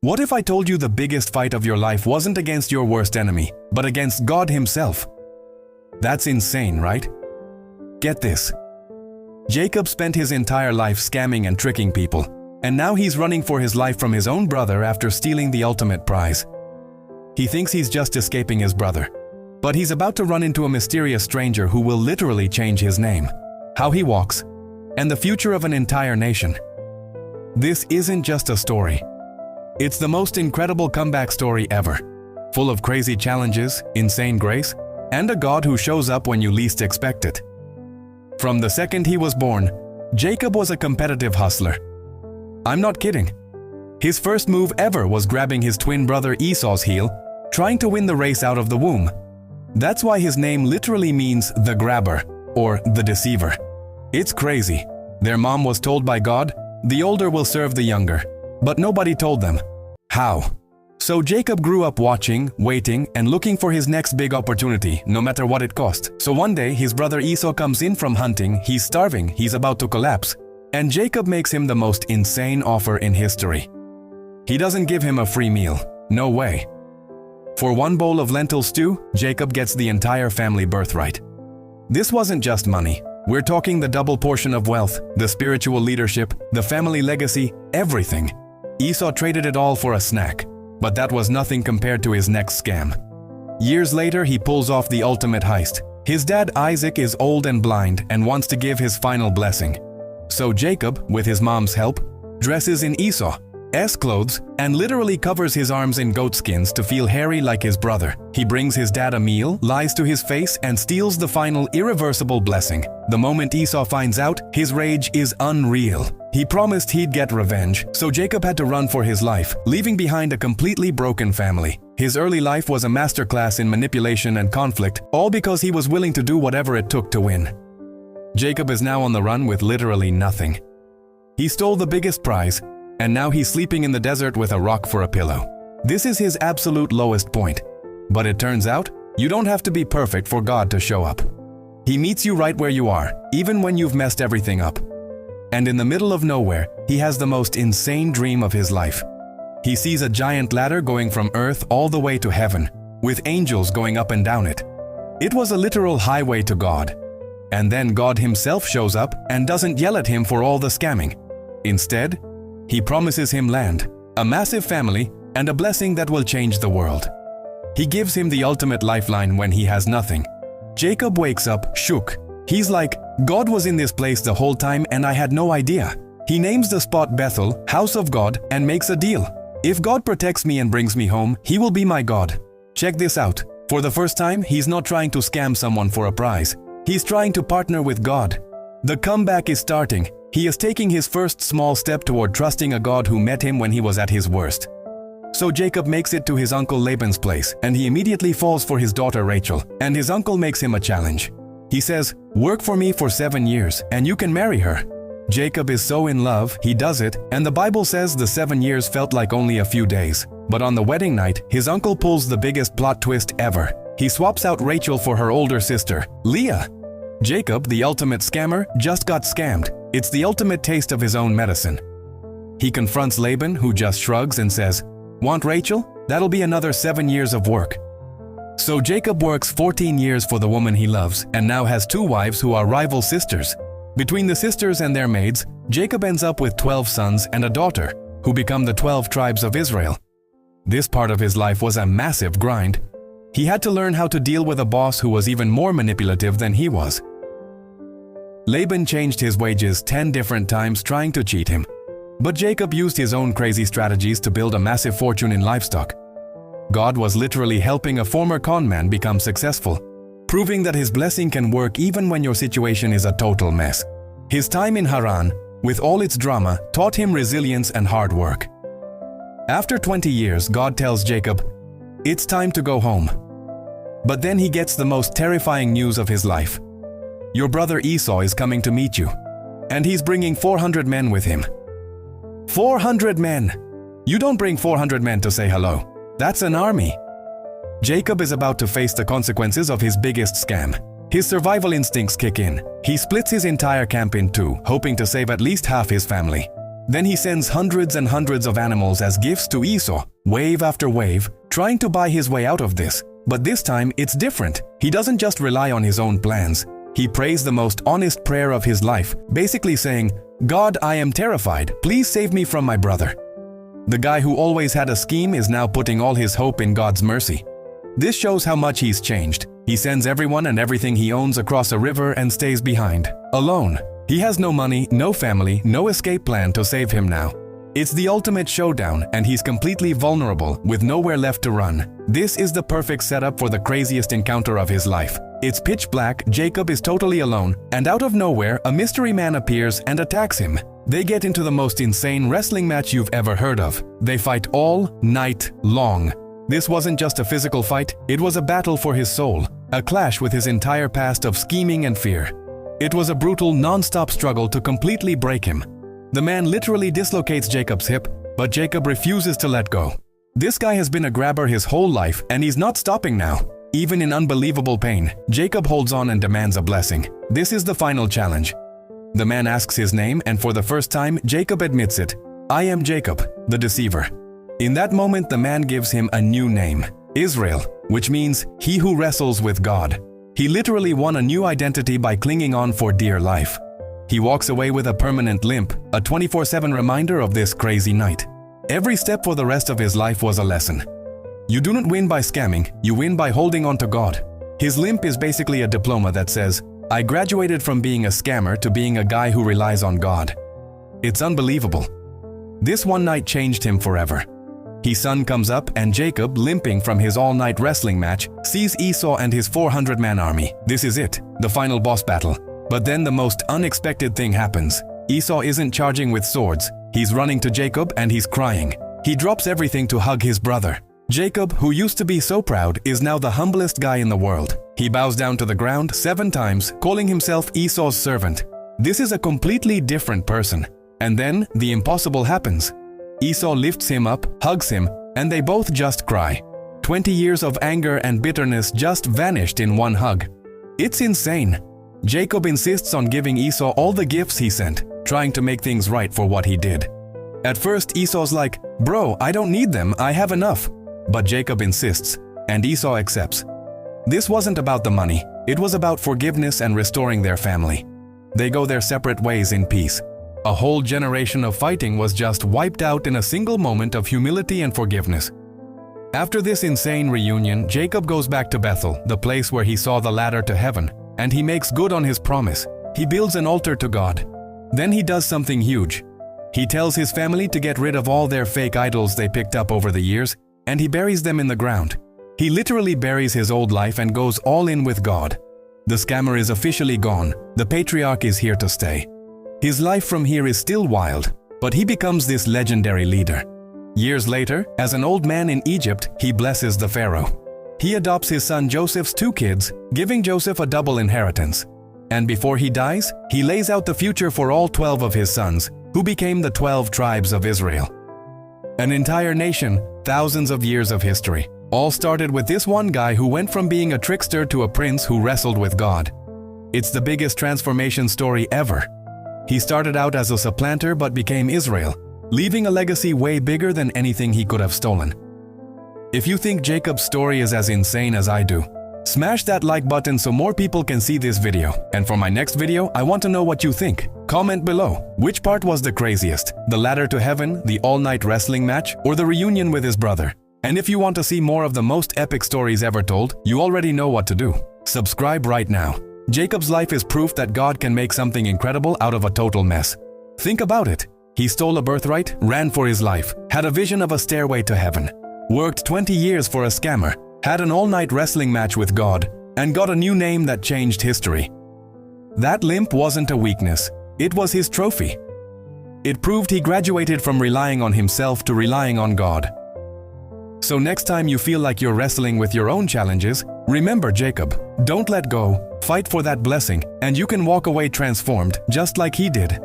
What if I told you the biggest fight of your life wasn't against your worst enemy, but against God Himself? That's insane, right? Get this. Jacob spent his entire life scamming and tricking people, and now he's running for his life from his own brother after stealing the ultimate prize. He thinks he's just escaping his brother, but he's about to run into a mysterious stranger who will literally change his name, how he walks, and the future of an entire nation. This isn't just a story. It's the most incredible comeback story ever, full of crazy challenges, insane grace, and a God who shows up when you least expect it. From the second he was born, Jacob was a competitive hustler. I'm not kidding. His first move ever was grabbing his twin brother Esau's heel, trying to win the race out of the womb. That's why his name literally means the grabber, or the deceiver. It's crazy. Their mom was told by God, the older will serve the younger. But nobody told them how. So Jacob grew up watching, waiting, and looking for his next big opportunity, no matter what it cost. So one day, his brother Esau comes in from hunting, he's starving, he's about to collapse, and Jacob makes him the most insane offer in history. He doesn't give him a free meal. No way. For one bowl of lentil stew, Jacob gets the entire family birthright. This wasn't just money. We're talking the double portion of wealth, the spiritual leadership, the family legacy, everything. Esau traded it all for a snack, but that was nothing compared to his next scam. Years later, he pulls off the ultimate heist. His dad Isaac is old and blind and wants to give his final blessing. So Jacob, with his mom's help, dresses in Esau's clothes and literally covers his arms in goat skins to feel hairy like his brother. He brings his dad a meal, lies to his face, and steals the final irreversible blessing. The moment Esau finds out, his rage is unreal. He promised he'd get revenge, so Jacob had to run for his life, leaving behind a completely broken family. His early life was a masterclass in manipulation and conflict, all because he was willing to do whatever it took to win. Jacob is now on the run with literally nothing. He stole the biggest prize, and now he's sleeping in the desert with a rock for a pillow. This is his absolute lowest point. But it turns out, you don't have to be perfect for God to show up. He meets you right where you are, even when you've messed everything up. And in the middle of nowhere, he has the most insane dream of his life. He sees a giant ladder going from earth all the way to heaven, with angels going up and down it. It was a literal highway to God. And then God Himself shows up and doesn't yell at him for all the scamming. Instead, He promises him land, a massive family, and a blessing that will change the world. He gives him the ultimate lifeline when he has nothing. Jacob wakes up shook. He's like, God was in this place the whole time and I had no idea. He names the spot Bethel, House of God, and makes a deal. If God protects me and brings me home, He will be my God. Check this out. For the first time, he's not trying to scam someone for a prize. He's trying to partner with God. The comeback is starting. He is taking his first small step toward trusting a God who met him when he was at his worst. So Jacob makes it to his uncle Laban's place, and he immediately falls for his daughter Rachel, and his uncle makes him a challenge. He says, "Work for me for 7 years, and you can marry her." Jacob is so in love, he does it, and the Bible says the 7 years felt like only a few days. But on the wedding night, his uncle pulls the biggest plot twist ever. He swaps out Rachel for her older sister, Leah. Jacob, the ultimate scammer, just got scammed. It's the ultimate taste of his own medicine. He confronts Laban, who just shrugs and says, "Want Rachel? That'll be another 7 years of work." So Jacob works 14 years for the woman he loves and now has 2 wives who are rival sisters. Between the sisters and their maids, Jacob ends up with 12 sons and a daughter, who become the 12 tribes of Israel. This part of his life was a massive grind. He had to learn how to deal with a boss who was even more manipulative than he was. Laban changed his wages 10 different times trying to cheat him. But Jacob used his own crazy strategies to build a massive fortune in livestock. God was literally helping a former con man become successful, proving that His blessing can work even when your situation is a total mess. His time in Haran, with all its drama, taught him resilience and hard work. After 20 years, God tells Jacob, "It's time to go home." But then he gets the most terrifying news of his life. Your brother Esau is coming to meet you, and he's bringing 400 men with him. 400 men! You don't bring 400 men to say hello. That's an army. Jacob is about to face the consequences of his biggest scam. His survival instincts kick in. He splits his entire camp in 2, hoping to save at least half his family. Then he sends hundreds and hundreds of animals as gifts to Esau, wave after wave, trying to buy his way out of this. But this time, it's different. He doesn't just rely on his own plans. He prays the most honest prayer of his life, basically saying, "God, I am terrified. Please save me from my brother." The guy who always had a scheme is now putting all his hope in God's mercy. This shows how much he's changed. He sends everyone and everything he owns across a river and stays behind, alone. He has no money, no family, no escape plan to save him now. It's the ultimate showdown, and he's completely vulnerable, with nowhere left to run. This is the perfect setup for the craziest encounter of his life. It's pitch black, Jacob is totally alone, and out of nowhere, a mystery man appears and attacks him. They get into the most insane wrestling match you've ever heard of. They fight all night long. This wasn't just a physical fight, it was a battle for his soul, a clash with his entire past of scheming and fear. It was a brutal, non-stop struggle to completely break him. The man literally dislocates Jacob's hip, but Jacob refuses to let go. This guy has been a grabber his whole life, and he's not stopping now. Even in unbelievable pain, Jacob holds on and demands a blessing. This is the final challenge. The man asks his name, and for the first time, Jacob admits it. "I am Jacob, the deceiver." In that moment, the man gives him a new name, Israel, which means he who wrestles with God. He literally won a new identity by clinging on for dear life. He walks away with a permanent limp, a 24/7 reminder of this crazy night. Every step for the rest of his life was a lesson. You do not win by scamming, you win by holding on to God. His limp is basically a diploma that says, "I graduated from being a scammer to being a guy who relies on God." It's unbelievable. This one night changed him forever. His sun comes up, and Jacob, limping from his all-night wrestling match, sees Esau and his 400-man army. This is it, the final boss battle. But then the most unexpected thing happens. Esau isn't charging with swords. He's running to Jacob and he's crying. He drops everything to hug his brother. Jacob, who used to be so proud, is now the humblest guy in the world. He bows down to the ground 7 times, calling himself Esau's servant. This is a completely different person. And then the impossible happens. Esau lifts him up, hugs him, and they both just cry. 20 years of anger and bitterness just vanished in one hug. It's insane. Jacob insists on giving Esau all the gifts he sent, trying to make things right for what he did. At first, Esau's like, "Bro, I don't need them, I have enough." But Jacob insists, and Esau accepts. This wasn't about the money, it was about forgiveness and restoring their family. They go their separate ways in peace. A whole generation of fighting was just wiped out in a single moment of humility and forgiveness. After this insane reunion, Jacob goes back to Bethel, the place where he saw the ladder to heaven, and he makes good on his promise. He builds an altar to God. Then he does something huge. He tells his family to get rid of all their fake idols they picked up over the years, and he buries them in the ground. He literally buries his old life and goes all in with God. The scammer is officially gone. The patriarch is here to stay. His life from here is still wild, but he becomes this legendary leader. Years later, as an old man in Egypt, he blesses the Pharaoh. He adopts his son Joseph's 2 kids, giving Joseph a double inheritance. And before he dies, he lays out the future for all 12 of his sons, who became the 12 tribes of Israel. An entire nation, thousands of years of history, all started with this one guy who went from being a trickster to a prince who wrestled with God. It's the biggest transformation story ever. He started out as a supplanter but became Israel, leaving a legacy way bigger than anything he could have stolen. If you think Jacob's story is as insane as I do, smash that like button so more people can see this video. And for my next video, I want to know what you think. Comment below. Which part was the craziest? The ladder to heaven, the all-night wrestling match, or the reunion with his brother? And if you want to see more of the most epic stories ever told, you already know what to do. Subscribe right now. Jacob's life is proof that God can make something incredible out of a total mess. Think about it. He stole a birthright, ran for his life, had a vision of a stairway to heaven, worked 20 years for a scammer, had an all-night wrestling match with God, and got a new name that changed history. That limp wasn't a weakness, it was his trophy. It proved he graduated from relying on himself to relying on God. So next time you feel like you're wrestling with your own challenges, remember Jacob. Don't let go, fight for that blessing, and you can walk away transformed just like he did.